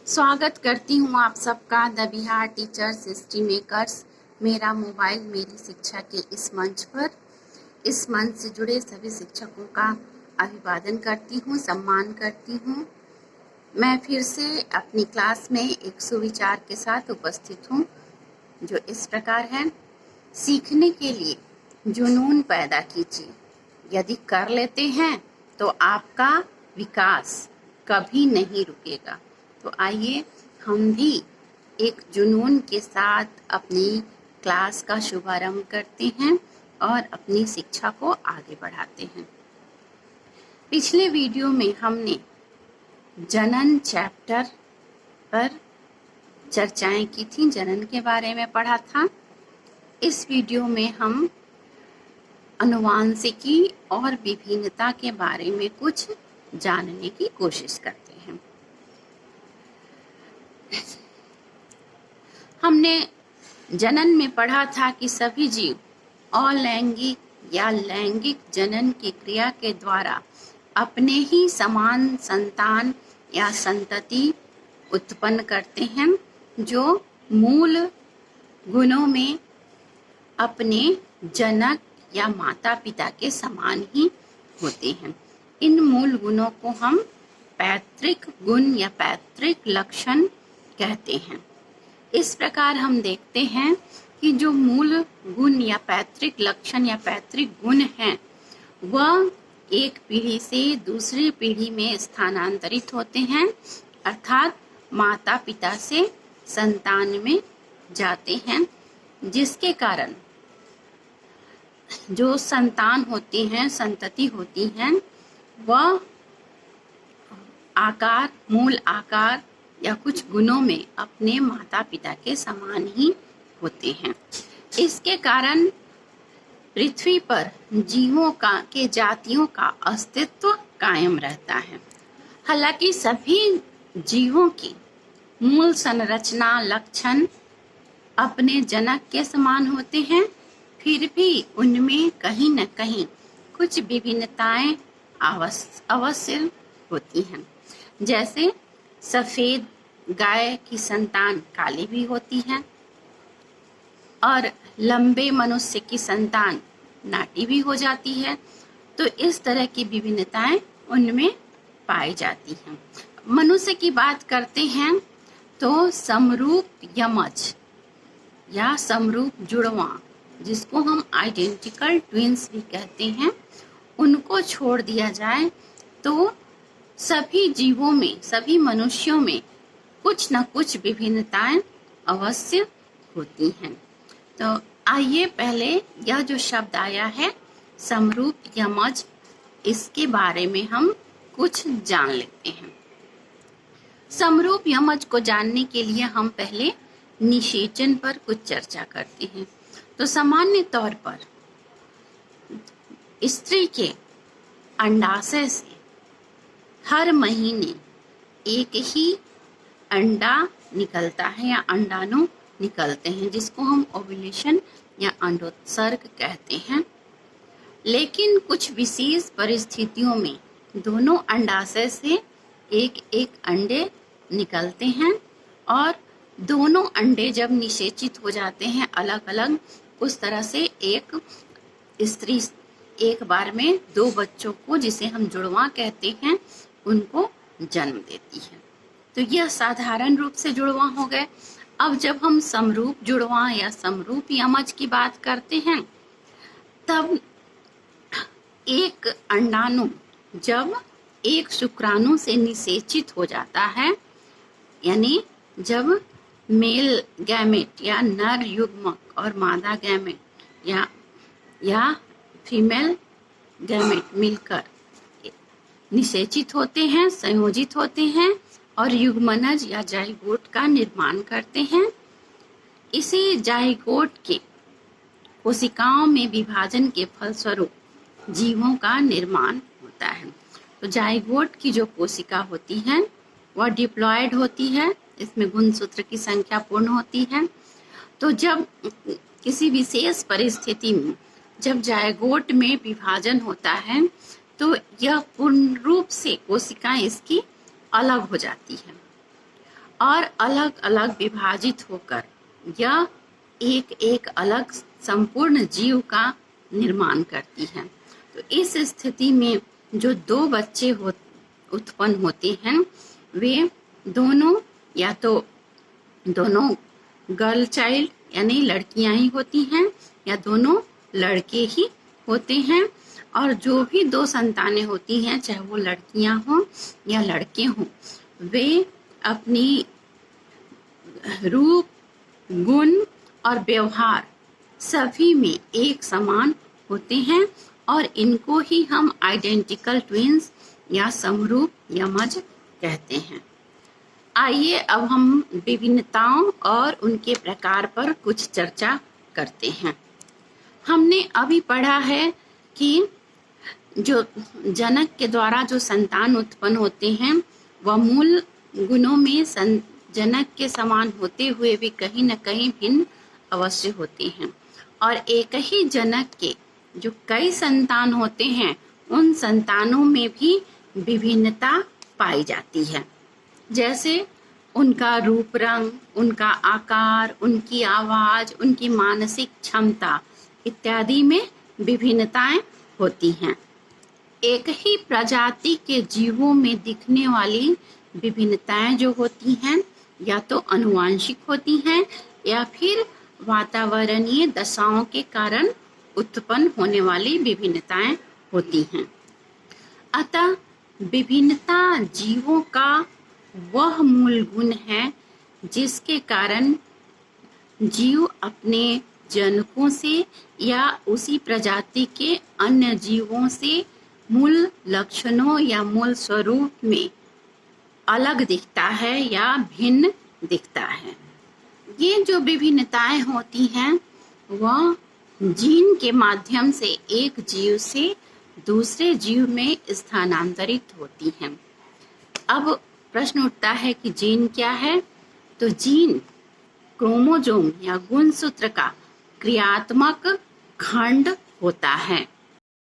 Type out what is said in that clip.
स्वागत करती हूँ आप सबका the Bihar teachers history makers मेरा मोबाइल मेरी शिक्षा के इस मंच पर। इस मंच से जुड़े सभी शिक्षकों का अभिवादन करती हूँ, सम्मान करती हूँ। मैं फिर से अपनी क्लास में एक सुविचार के साथ उपस्थित हूँ जो इस प्रकार है। सीखने के लिए जुनून पैदा कीजिए, यदि कर लेते हैं तो आपका विकास कभी नहीं रुकेगा। तो आइए हम भी एक जुनून के साथ अपनी क्लास का शुभारंभ करते हैं और अपनी शिक्षा को आगे बढ़ाते हैं। पिछले वीडियो में हमने जनन चैप्टर पर चर्चाएं की थी, जनन के बारे में पढ़ा था। इस वीडियो में हम अनुवांशिकी और विभिन्नता के बारे में कुछ जानने की कोशिश करते हैं। हमने जनन में पढ़ा था कि सभी जीव अलैंगिक या लैंगिक जनन की क्रिया के द्वारा अपने ही समान संतान या संतति उत्पन्न करते हैं, जो मूल गुणों में अपने जनक या माता पिता के समान ही होते हैं। इन मूल गुणों को हम पैतृक गुण या पैतृक लक्षण कहते हैं। इस प्रकार हम देखते हैं कि जो मूल गुण या पैतृक लक्षण या पैतृक गुण हैं, वह एक पीढ़ी से दूसरी पीढ़ी में स्थानांतरित होते हैं, अर्थात माता पिता से संतान में जाते हैं, जिसके कारण जो संतान होती हैं, संतति होती हैं, वह आकार, मूल आकार या कुछ गुणों में अपने माता पिता के समान ही होते हैं। इसके कारण पृथ्वी पर जीवों के जातियों का अस्तित्व कायम रहता है। हालांकि सभी जीवों की मूल संरचना लक्षण अपने जनक के समान होते हैं, फिर भी उनमें कहीं न कहीं कुछ विभिन्नताएं अवश्य होती हैं। जैसे सफेद गाय की संतान काली भी होती है और लंबे मनुष्य की संतान नाटी भी हो जाती है। तो इस तरह की विभिन्नताएं उनमें पाई जाती हैं। मनुष्य की बात करते हैं तो समरूप यमज या समरूप जुड़वा, जिसको हम आइडेंटिकल ट्विंस भी कहते हैं, उनको छोड़ दिया जाए तो सभी जीवों में, सभी मनुष्यों में कुछ न कुछ विभिन्नताएं अवश्य होती हैं। तो आइए पहले यह जो शब्द आया है समरूप यमज, इसके बारे में हम कुछ जान लेते हैं। समरूप यमज को जानने के लिए हम पहले निषेचन पर कुछ चर्चा करते हैं। तो सामान्य तौर पर स्त्री के अंडाशय से हर महीने एक ही अंडा निकलता है या अंडाणु निकलते हैं, जिसको हम ओव्यूलेशन या अंडोत्सर्ग कहते हैं। लेकिन कुछ विशेष परिस्थितियों में दोनों अंडाशय से एक एक अंडे निकलते हैं और दोनों अंडे जब निषेचित हो जाते हैं अलग अलग, उस तरह से एक स्त्री एक बार में दो बच्चों को, जिसे हम जुड़वा कहते हैं, उनको जन्म देती है। तो यह साधारण रूप से जुड़वा हो गए। अब जब हम समरूप जुड़वा या समरूप यमज की बात करते हैं, तब एक अंडाणु जब एक शुक्राणु से निषेचित हो जाता है, यानी जब मेल गैमेट या नर युग्मक और मादा गैमेट या फीमेल गैमेट मिलकर निषेचित होते हैं, संयोजित होते हैं और युग्मनज या जाइगोट का निर्माण करते हैं। इसी जाइगोट के कोशिकाओं में विभाजन के फलस्वरूप जीवों का निर्माण होता है। तो जाइगोट की जो कोशिका होती है वह डिप्लॉयड होती है, इसमें गुणसूत्र की संख्या पूर्ण होती है। तो जब किसी विशेष परिस्थिति में जब जाइगोट में विभाजन होता है, तो यह पूर्ण रूप से कोशिकाएं इसकी अलग हो जाती है और अलग अलग विभाजित होकर यह एक एक अलग संपूर्ण जीव का निर्माण करती है। तो इस स्थिति में जो दो बच्चे उत्पन्न होते हैं वे दोनों या तो दोनों गर्ल चाइल्ड यानी लड़कियां ही होती हैं या दोनों लड़के ही होते हैं। और जो भी दो संतानें होती हैं, चाहे वो लड़कियां हों या लड़के हों, वे अपनी रूप, गुण और व्यवहार सभी में एक समान होते हैं और इनको ही हम आइडेंटिकल ट्विंस या समरूप यमज कहते हैं। आइए अब हम विभिन्नताओं और उनके प्रकार पर कुछ चर्चा करते हैं। हमने अभी पढ़ा है कि जो जनक के द्वारा जो संतान उत्पन्न होते हैं वह मूल गुणों में जनक के समान होते हुए भी कहीं न कहीं भिन्न अवश्य होते हैं। और एक ही जनक के जो कई संतान होते हैं उन संतानों में भी विभिन्नता पाई जाती है। जैसे उनका रूप रंग, उनका आकार, उनकी आवाज, उनकी मानसिक क्षमता इत्यादि में विभिन्नताएं होती हैं। एक ही प्रजाति के जीवों में दिखने वाली विभिन्नताएं जो होती हैं या तो आनुवंशिक होती हैं या फिर वातावरणीय दशाओं के कारण उत्पन्न होने वाली विभिन्नताएं होती हैं। अतः विभिन्नता जीवों का वह मूल गुण है जिसके कारण जीव अपने जनकों से या उसी प्रजाति के अन्य जीवों से मूल लक्षणों या मूल स्वरूप में अलग दिखता है या भिन्न दिखता है। ये जो विभिन्नताएं होती हैं वह जीन के माध्यम से एक जीव से दूसरे जीव में स्थानांतरित होती हैं। अब प्रश्न उठता है कि जीन क्या है? तो जीन क्रोमोसोम या गुणसूत्र का क्रियात्मक खंड होता है।